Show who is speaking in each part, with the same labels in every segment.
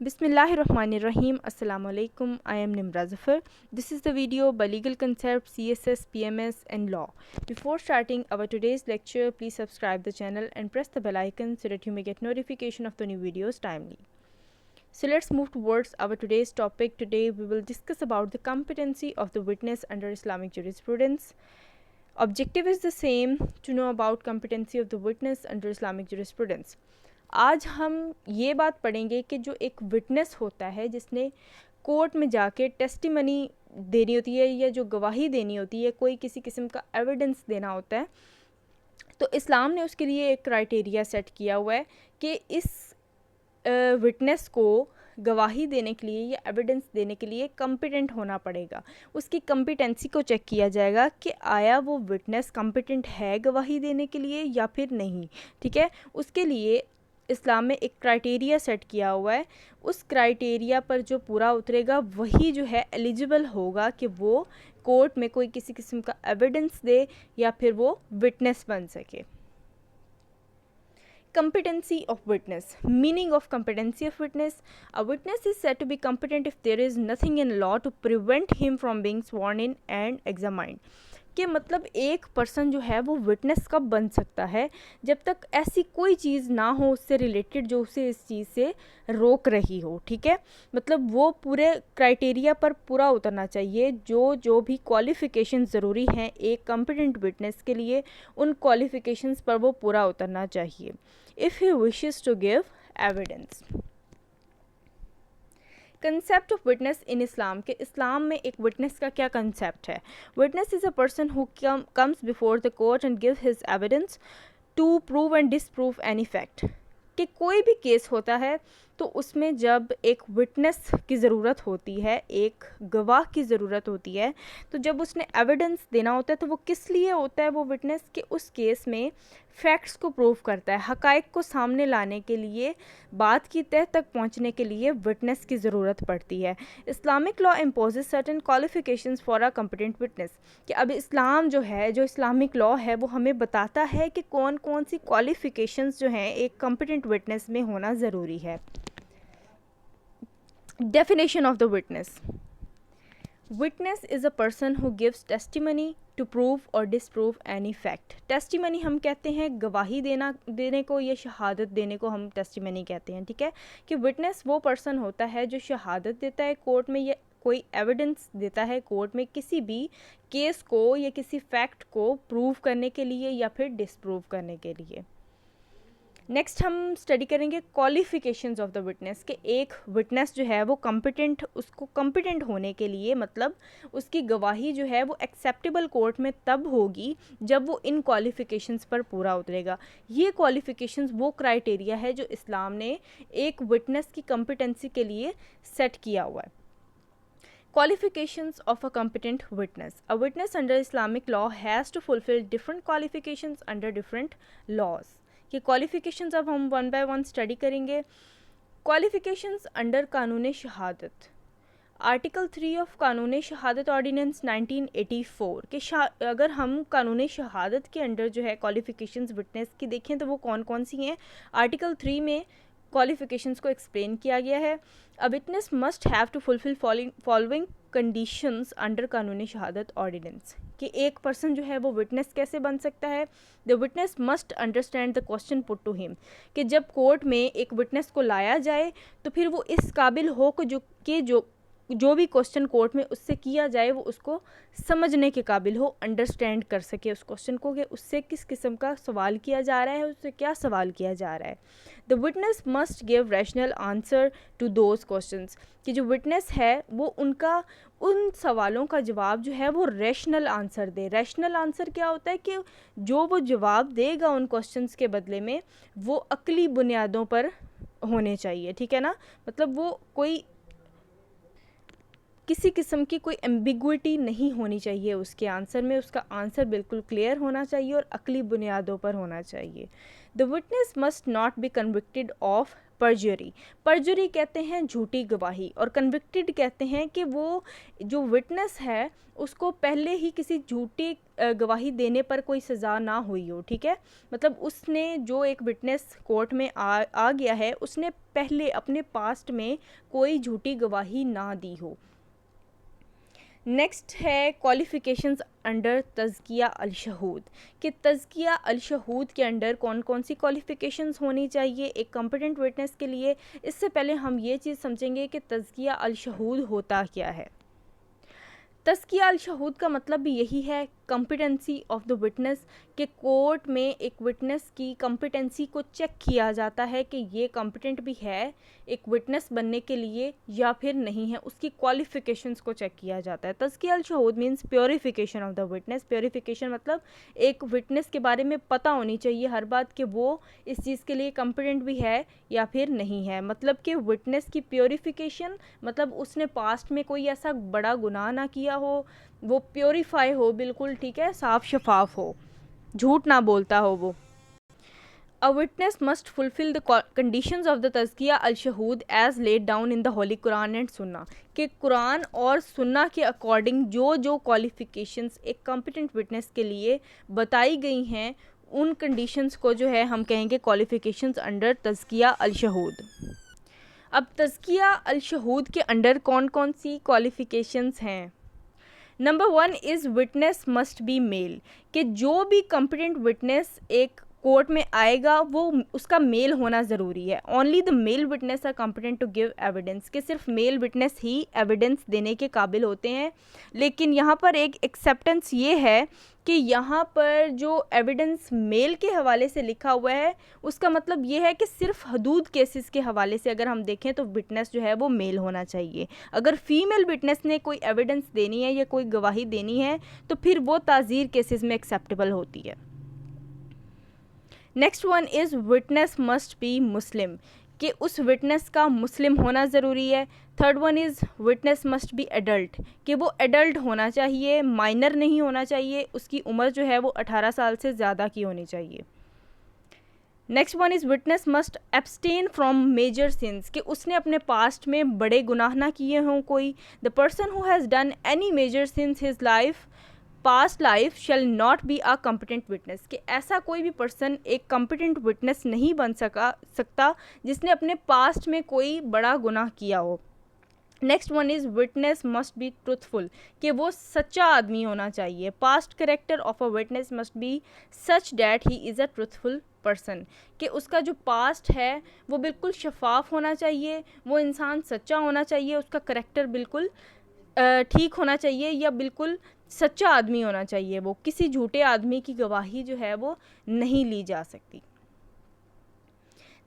Speaker 1: Bismillahirrahmanirrahim. Assalamu alaikum. I am Nimra Zafar. This is the video by Legal Concepts, CSS, PMS and Law. Before starting our today's lecture, please subscribe the channel and press the bell icon so that you may get notification of the new videos timely. So let's move towards our today's topic. Today we will discuss about the competency of the witness under Islamic jurisprudence. Objective is the same, to know about competency of the witness under Islamic jurisprudence. आज हम ये बात पढ़ेंगे कि जो एक witness होता है जिसने कोर्ट में जाके टेस्टिमनी देनी होती है या जो गवाही देनी होती है, कोई किसी किस्म का एविडेंस देना होता है, तो इस्लाम ने उसके लिए एक क्राइटेरिया सेट किया हुआ है कि इस विटनेस को गवाही देने के लिए या एविडेंस देने के लिए कॉम्पिटेंट होना पड़ेगा. उसकी कॉम्पिटेंसी को चेक किया जाएगा कि आया वो विटनेस कॉम्पिटेंट है गवाही देने के लिए या फिर नहीं. ठीक है, उसके लिए इस्लाम में एक क्राइटेरिया सेट किया हुआ है. उस क्राइटेरिया पर जो पूरा उतरेगा वही जो है एलिजिबल होगा कि वो कोर्ट में कोई किसी किस्म का एविडेंस दे या फिर वो विटनेस बन सके. Competency of witness. Meaning of competency of witness. A witness is said to be competent if there is nothing in law to prevent him from being sworn in and examined. कि मतलब एक person जो है वो witness कब बन सकता है, जब तक ऐसी कोई चीज़ ना हो उससे रिलेटेड जो उसे इस चीज़ से रोक रही हो. ठीक है, मतलब वो पूरे क्राइटेरिया पर पूरा उतरना चाहिए. जो भी क्वालिफ़िकेशन ज़रूरी हैं एक कॉम्पिटेंट विटनेस के लिए, उन क्वालिफ़िकेशंस पर वो पूरा उतरना चाहिए. If he wishes to give evidence. Concept of witness in Islam के इस्लाम में एक विटनेस का क्या कंसेप्ट है. Witness is a person who comes before the court and give his evidence to prove and disprove any fact. कि कोई भी केस होता है तो उसमें जब एक विटनेस की ज़रूरत होती है, एक गवाह की ज़रूरत होती है, तो जब उसने एविडेंस देना होता है तो वो किस लिए होता है वो विटनेस, कि उस केस में फैक्ट्स को प्रूव करता है, हक़ाइक़ को सामने लाने के लिए, बात की तह तक पहुंचने के लिए विटनेस की ज़रूरत पड़ती है. Islamic law imposes certain qualifications for a competent witness. कि अब इस्लाम जो है, जो इस्लामिक लॉ है, वो हमें बताता है कि कौन कौन सी क्वालिफ़िकेशंस जो हैं एक कॉम्पिटेंट विटनेस में होना ज़रूरी है. Definition of the witness. Witness is a person who gives testimony to prove or disprove any fact. Testimony हम कहते हैं गवाही देने को या शहादत देने को हम testimony कहते हैं. ठीक है, कि witness वो person होता है जो शहादत देता है कोर्ट में या कोई एविडेंस देता है कोर्ट में किसी भी केस को या किसी फैक्ट को प्रूव करने के लिए या फिर डिसप्रूव करने के लिए. नेक्स्ट हम स्टडी करेंगे क्वालिफ़िकेशंस ऑफ द विटनेस. कि एक विटनेस जो है वो कॉम्पिटेंट, उसको कॉम्पिटेंट होने के लिए मतलब उसकी गवाही जो है वो एक्सेप्टेबल कोर्ट में तब होगी जब वो इन क्वालिफ़िकेशंस पर पूरा उतरेगा. ये क्वालिफ़िकेशंस वो क्राइटेरिया है जो इस्लाम ने एक विटनेस की कॉम्पिटेंसी के लिए सेट किया हुआ है. Qualifications of a competent witness. A witness under Islamic law has to fulfill different qualifications under different laws. कि क्वालिफ़िकेशंस अब हम वन बाय वन स्टडी करेंगे. क्वालिफ़िकेशंस अंडर कानून शहादत. आर्टिकल 3 ऑफ कानून शहादत ऑर्डिनेंस 1984 के अगर हम कानून शहादत के अंडर जो है क्वालिफ़िकेशंस विटनेस की देखें तो वो कौन कौन सी हैं. आर्टिकल 3 में क्वालिफ़िकेशंस को एक्सप्लेन किया गया है. A witness must have to fulfil following conditions under कानूनी शहादत ऑर्डिनेंस. कि एक पर्सन जो है वो विटनेस कैसे बन सकता है. The witness must understand the question put to him. कि जब कोर्ट में एक विटनेस को लाया जाए तो फिर वो इस काबिल हो कि जो भी क्वेश्चन कोर्ट में उससे किया जाए वो उसको समझने के काबिल हो, अंडरस्टैंड कर सके उस क्वेश्चन को कि उससे किस किस्म का सवाल किया जा रहा है, उससे क्या सवाल किया जा रहा है. The witness must give rational answer to those questions. कि जो विटनेस है वो उन सवालों का जवाब जो है वो रैशनल आंसर दे. रैशनल आंसर क्या होता है कि जो वो जवाब देगा उन क्वेश्चंस के बदले में वो अक्ली बुनियादों पर होने चाहिए. ठीक है ना, मतलब वो कोई किसी किस्म की कोई एम्बिग्विटी नहीं होनी चाहिए उसके आंसर में. उसका आंसर बिल्कुल क्लियर होना चाहिए और अक्ली बुनियादों पर होना चाहिए. The witness must not be convicted of परजुरी। परजुरी कहते हैं झूठी गवाही, और कन्विक्टेड कहते हैं कि वो जो विटनेस है उसको पहले ही किसी झूठी गवाही देने पर कोई सज़ा ना हुई हो, ठीक है। मतलब उसने जो एक विटनेस कोर्ट में आ गया है, उसने पहले अपने पास्ट में कोई झूठी गवाही ना दी हो। नेक्स्ट है क्वालिफ़िकेशंस अंडर तज़किया अल-शहूद, कि तज़किया अल-शहूद के अंडर कौन कौन सी क्वालिफ़िकेशंस होनी चाहिए एक कॉम्पिटेंट विटनेस के लिए। इससे पहले हम ये चीज़ समझेंगे कि तज़किया अल-शहूद होता क्या है। तज़किया अल-शहूद का मतलब भी यही है, कॉम्पिटेंसी ऑफ द विटनेस, कि कोर्ट में एक विटनेस की कॉम्पिटेंसी को चेक किया जाता है कि ये कॉम्पिटेंट भी है एक विटनेस बनने के लिए या फिर नहीं है, उसकी क्वालिफ़िकेशंस को चेक किया जाता है। तज़किया अल-शहूद means purification of the witness. Purification मतलब एक विटनेस के बारे में पता होनी चाहिए हर बात कि वो इस चीज़ के लिए कॉम्पिटेंट भी है या फिर नहीं है। मतलब कि विटनेस की प्योरीफिकेशन मतलब उसने पास्ट में कोई ऐसा बड़ा गुनाह ना किया हो, वो प्योरीफाई हो बिल्कुल, ठीक है, साफ शफाफ हो, झूठ ना बोलता हो वो। A witness must fulfill the conditions of the तज़किया अल-शहूद as laid down in the Holy Quran and Sunnah, कि कुरान और सुन्ना के अकॉर्डिंग जो जो क्वालिफ़िकेशंस एक कॉम्पिटेंट विटनेस के लिए बताई गई हैं, उन कंडीशंस को जो है हम कहेंगे क्वालिफ़िकेशंस अंडर तज़किया अल-शहूद। अब तज़किया अल-शहूद के अंडर कौन कौन सी क्वालिफ़िकेशंस हैं। Number 1 is witness must be male, कि जो भी कॉम्पिटेंट विटनेस एक कोर्ट में आएगा वो उसका मेल होना ज़रूरी है। Only the male witness are competent to give evidence, कि सिर्फ मेल विटनेस ही एविडेंस देने के काबिल होते हैं। लेकिन यहाँ पर एक एक्सेप्टेंस ये है कि यहाँ पर जो एविडेंस मेल के हवाले से लिखा हुआ है उसका मतलब ये है कि सिर्फ हदूद केसेस के हवाले से अगर हम देखें तो विटनेस जो है वो मेल होना चाहिए। अगर फीमेल विटनेस ने कोई एविडेंस देनी है या कोई गवाही देनी है तो फिर वो ताज़ीर केसेस में एक्सेप्टेबल होती है। Next one is witness must be Muslim, कि उस विटनेस का मुस्लिम होना ज़रूरी है। Third one is witness must be adult, कि वो एडल्ट होना चाहिए, माइनर नहीं होना चाहिए, उसकी उम्र जो है वो 18 साल से ज़्यादा की होनी चाहिए। Next one is witness must abstain from major sins, कि उसने अपने पास्ट में बड़े गुनाह ना किए हों कोई। The person who has done any major sins his life past life shall not be a competent witness, कि ऐसा कोई भी पर्सन एक कॉम्पिटेंट विटनेस नहीं बन सकता जिसने अपने पास्ट में कोई बड़ा गुनाह किया हो। Next one is witness must be truthful, कि वो सच्चा आदमी होना चाहिए। Past character of a witness must B such that he is a truthful person, कि उसका जो पास्ट है वो बिल्कुल शफाफ होना चाहिए, वो इंसान सच्चा होना चाहिए, उसका करेक्टर बिल्कुल ठीक होना चाहिए या बिल्कुल सच्चा आदमी होना चाहिए, वो किसी झूठे आदमी की गवाही जो है वो नहीं ली जा सकती।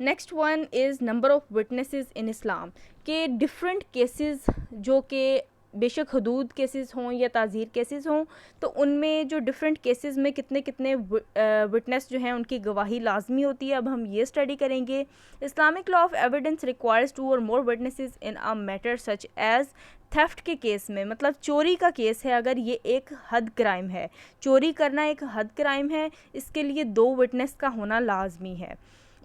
Speaker 1: Next one is number of witnesses in Islam, के डिफरेंट केसेस जो कि बेशक हदूद केसेस हों या ताज़ीर केसेस हों, तो उनमें जो डिफरेंट केसेस में कितने कितने विटनेस जो हैं उनकी गवाही लाजमी होती है। अब हम ये स्टडी करेंगे। Islamic law of evidence requires 2 और more witnesses in a matter such as theft के केस में, मतलब चोरी का केस है, अगर ये एक हद क्राइम है, चोरी करना एक हद क्राइम है, इसके लिए 2 विटनेस का होना लाजमी है,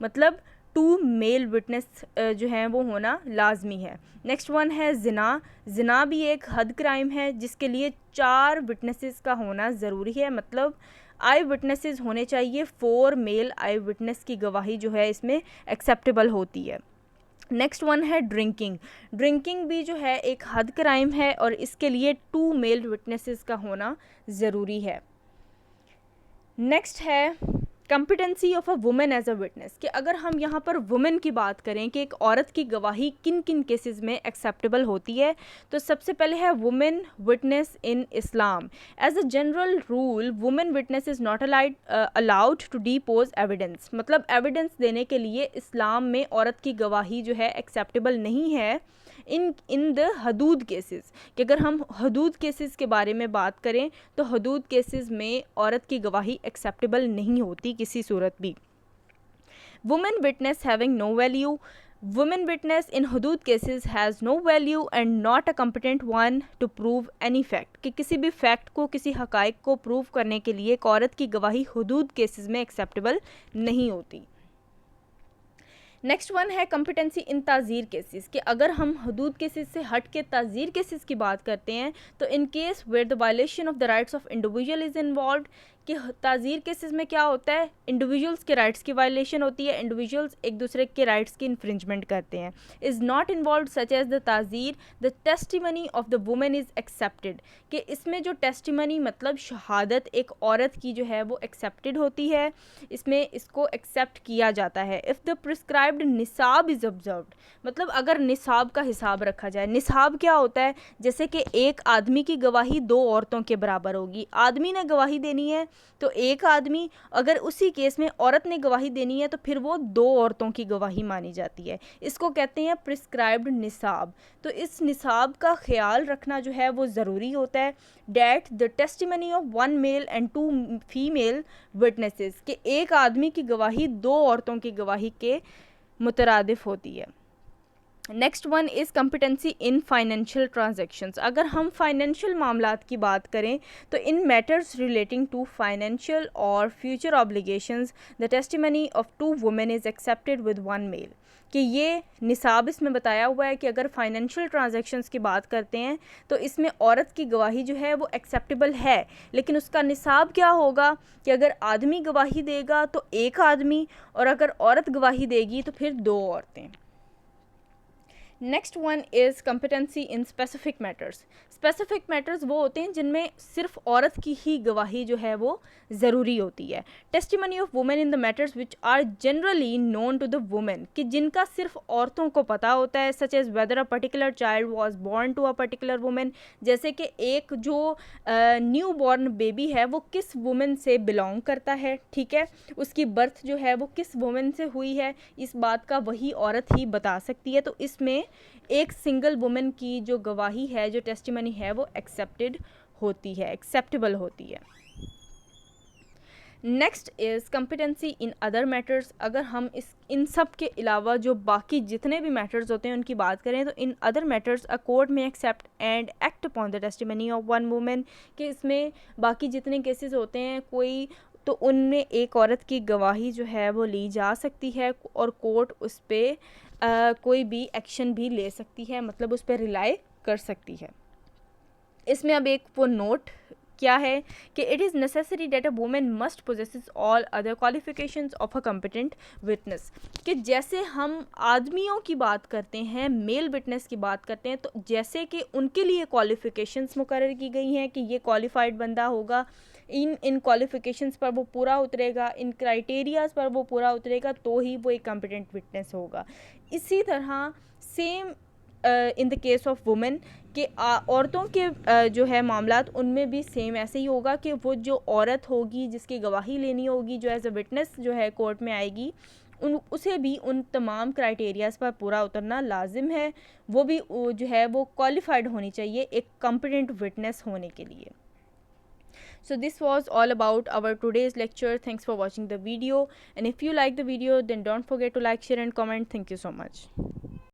Speaker 1: मतलब 2 मेल विटनेस जो हैं वो होना लाजमी है। नेक्स्ट वन है ज़िना भी एक हद क्राइम है जिसके लिए 4 विटनेसेस का होना ज़रूरी है, मतलब आई विटनेसेस होने चाहिए। 4 मेल आई विटनेस की गवाही जो है इसमें एक्सेप्टेबल होती है। नेक्स्ट वन है ड्रिंकिंग भी जो है एक हद क्राइम है और इसके लिए 2 मेल विटनेसेस का होना ज़रूरी है। नेक्स्ट है competency of a women as a witness, कि अगर हम यहाँ पर वुमेन की बात करें कि एक औरत की गवाही किन किन केसेस में एक्सेप्टेबल होती है, तो सबसे पहले है women witness in Islam. As a general rule women witness is not allowed to depose evidence, मतलब एविडेंस देने के लिए इस्लाम में औरत की गवाही जो है एक्सेप्टेबल नहीं है इन द हदूद केसेस, कि अगर हम हदूद केसेस के बारे में बात करें तो हदूद केसेस में औरत की गवाही एक्सेप्टेबल नहीं होती किसी सूरत भी। Women witness having no value, women witness in हदूद cases has no value and not a competent one to prove any fact, कि किसी भी फैक्ट को, किसी हकाइक को प्रूव करने के लिए एक औरत की गवाही हदूद केसेस में एक्सेप्टेबल नहीं होती। नेक्स्ट वन है कॉम्पिटेंसी इन ताज़ीर केसेस, कि अगर हम हदूद केसेस से हट के ताज़ीर केसेस की बात करते हैं तो in case where the violation of the rights of individual is involve, कि ताज़ीर केसेस में क्या होता है, इंडिविजुअल्स के राइट्स की वायलेशन होती है, इंडिविजुअल्स एक दूसरे के राइट्स की इन्फ्रिंजमेंट करते हैं। Is not involve such as the ताज़ीर the testimony of the women is accepted, कि इसमें जो टेस्टिमनी मतलब शहादत एक औरत की जो है वो एक्सेप्टेड होती है, इसमें इसको एक्सेप्ट किया जाता है। इफ़ द प्रिस्क्राइब्ड निसाब इज़ ऑब्जर्व्ड, मतलब अगर निसाब का हिसाब रखा जाए। निसाब क्या होता है, जैसे कि एक आदमी की गवाही दो औरतों के बराबर होगी। आदमी ने गवाही देनी है तो एक आदमी, अगर उसी केस में औरत ने गवाही देनी है तो फिर वो दो औरतों की गवाही मानी जाती है। इसको कहते हैं प्रिस्क्राइब्ड निसाब। तो इस निसाब का ख्याल रखना जो है वो ज़रूरी होता है। That the testimony of one male and two female witnesses, कि एक आदमी की गवाही दो औरतों की गवाही के मुतरादिफ होती है। Next one is competency in financial transactions. अगर हम फाइनेंशियल मामलात की बात करें तो in matters relating to financial और future obligations the testimony of two women is accepted with one male, कि ये निसाब इसमें बताया हुआ है कि अगर फाइनेंशियल ट्रांजैक्शंस की बात करते हैं तो इसमें औरत की गवाही जो है वो एक्सेप्टेबल है, लेकिन उसका निसाब क्या होगा कि अगर आदमी गवाही देगा तो एक आदमी, और अगर औरत गवाही देगी तो फिर दो औरतें। Next one is competency in specific matters. Specific matters वो होते हैं जिनमें सिर्फ औरत की ही गवाही जो है वो ज़रूरी होती है। Testimony of women in the matters which are generally known to the women, कि जिनका सिर्फ औरतों को पता होता है, such as whether a particular child was born to a particular women, जैसे कि एक जो न्यू बॉर्न बेबी है वो किस वुमेन से बिलोंग करता है, ठीक है, उसकी बर्थ जो है वो किस वुमेन से हुई है, इस बात का वही औरत ही बता सकती है। तो इसमें एक सिंगल वुमेन की जो गवाही है, जो टेस्टिमनी है वो एक्सेप्टेड होती है, एक्सेप्टेबल होती है। Next is competency in other matters. अगर हम इन सब के अलावा जो बाकी जितने भी मैटर्स होते हैं उनकी बात करें तो in other matters a court में accept and act upon the testimony of one women, कि इसमें बाकी जितने केसेस होते हैं कोई तो उनमें एक औरत की गवाही जो है वो ली जा सकती है और कोर्ट उस पर कोई भी एक्शन भी ले सकती है, मतलब उस पर रिलाई कर सकती है। इसमें अब एक वो नोट क्या है कि it is necessary that a women must possesses all other qualifications of a competent witness, कि जैसे हम आदमियों की बात करते हैं, मेल विटनेस की बात करते हैं, तो जैसे कि उनके लिए क्वालिफिकेशंस मुकर्रर की गई हैं कि ये क्वालिफाइड बंदा होगा, इन क्वालिफिकेशंस पर वो पूरा उतरेगा, इन क्राइटेरियाज़ पर वो पूरा उतरेगा तो ही वो एक कॉम्पिटेंट विटनेस होगा। इसी तरह same in the case of women, कि औरतों के जो है मामलात उनमें भी सेम ऐसे ही होगा कि वो जो औरत होगी जिसकी गवाही लेनी होगी, जो एज अ विटनेस जो है कोर्ट में आएगी, उसे भी उन तमाम क्राइटेरियाज़ पर पूरा उतरना लाजिम है। वो भी जो है वो क्वालिफाइड होनी चाहिए एक कॉम्पिटेंट विटनेस होने के लिए। So this was all about our today's lecture. Thanks for watching the video, and if you like the video then don't forget to like, share and comment. Thank you so much.